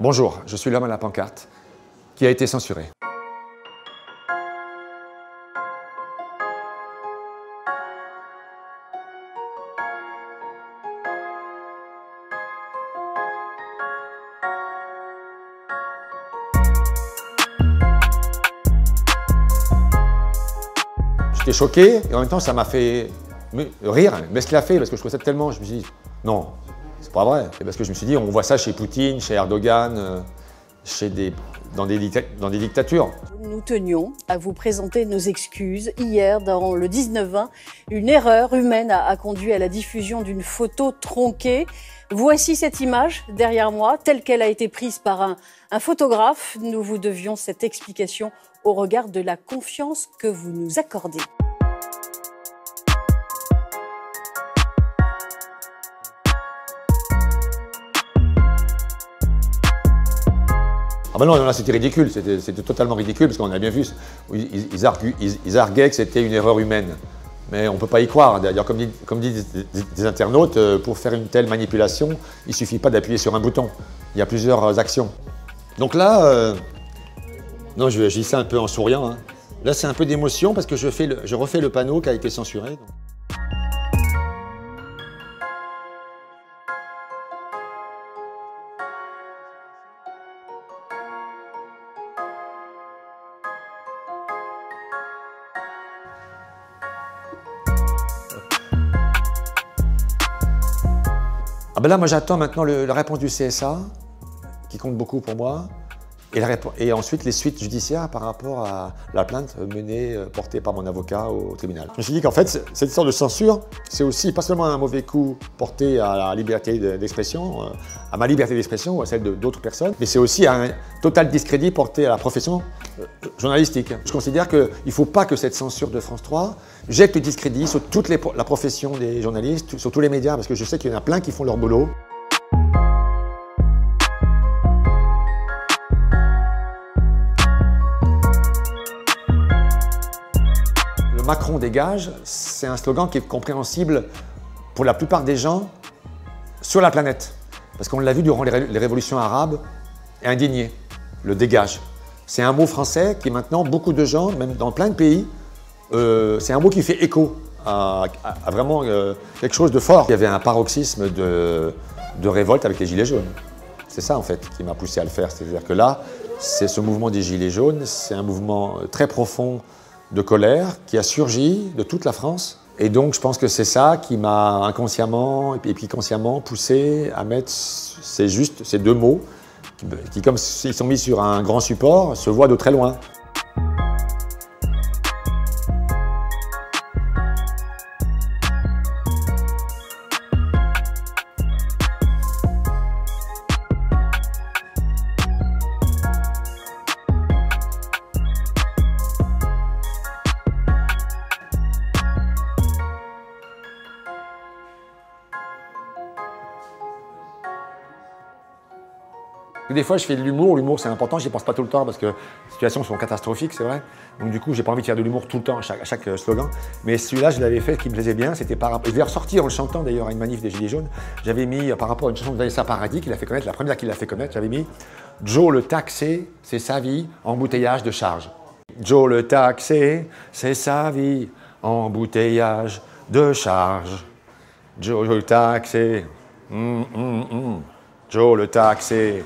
Bonjour, je suis l'homme à la pancarte qui a été censuré. J'étais choqué et en même temps ça m'a fait rire, m'esclaffer parce que je trouvais ça tellement, je me suis dit non, c'est pas vrai. Et parce que je me suis dit on voit ça chez Poutine, chez Erdogan, dans des dictatures. Nous tenions à vous présenter nos excuses. Hier, dans le 19-20, une erreur humaine a conduit à la diffusion d'une photo tronquée. Voici cette image derrière moi, telle qu'elle a été prise par un photographe. Nous vous devions cette explication au regard de la confiance que vous nous accordez. Ah ben non, là c'était ridicule, c'était totalement ridicule parce qu'on a bien vu, ils arguaient que c'était une erreur humaine. Mais on ne peut pas y croire. D'ailleurs, comme disent des internautes, pour faire une telle manipulation, il ne suffit pas d'appuyer sur un bouton. Il y a plusieurs actions. Donc là, non, je dis ça un peu en souriant. Hein. Là, c'est un peu d'émotion parce que je refais le panneau qui a été censuré. Donc. Ah ben là, moi j'attends maintenant la réponse du CSA, qui compte beaucoup pour moi, et ensuite les suites judiciaires par rapport à la plainte portée par mon avocat au tribunal. Je me suis dit qu'en fait, cette histoire de censure, c'est aussi pas seulement un mauvais coup porté à la liberté d'expression, à ma liberté d'expression ou à celle d'autres personnes, mais c'est aussi un total discrédit porté à la profession journalistique. Je considère qu'il ne faut pas que cette censure de France 3 jette le discrédit sur toute la profession des journalistes, sur tous les médias, parce que je sais qu'il y en a plein qui font leur boulot. Le Macron dégage, c'est un slogan qui est compréhensible pour la plupart des gens sur la planète. Parce qu'on l'a vu durant les révolutions arabes, indigné, le dégage. C'est un mot français qui maintenant, beaucoup de gens, même dans plein de pays, c'est un mot qui fait écho à vraiment quelque chose de fort. Il y avait un paroxysme de révolte avec les Gilets jaunes. C'est ça en fait qui m'a poussé à le faire. C'est-à-dire que là, c'est ce mouvement des Gilets jaunes, c'est un mouvement très profond de colère qui a surgi de toute la France. Et donc je pense que c'est ça qui m'a inconsciemment et puis consciemment poussé à mettre ces deux mots qui, comme s'ils sont mis sur un grand support, se voient de très loin. Des fois, je fais de l'humour. L'humour, c'est important. J'y pense pas tout le temps parce que les situations sont catastrophiques, c'est vrai. Donc, du coup, j'ai pas envie de faire de l'humour tout le temps à chaque slogan. Mais celui-là, je l'avais fait, qui me plaisait bien. C'était par rapport. Je l'ai ressorti en le chantant d'ailleurs à une manif des Gilets jaunes. J'avais mis, par rapport à une chanson de Vanessa Paradis qu'il a fait connaître, la première qu'il a fait connaître, j'avais mis Joe le taxé, c'est sa vie, embouteillage de charge. Joe le taxé, c'est sa vie, embouteillage de charge. Joe le taxé, Joe le taxé.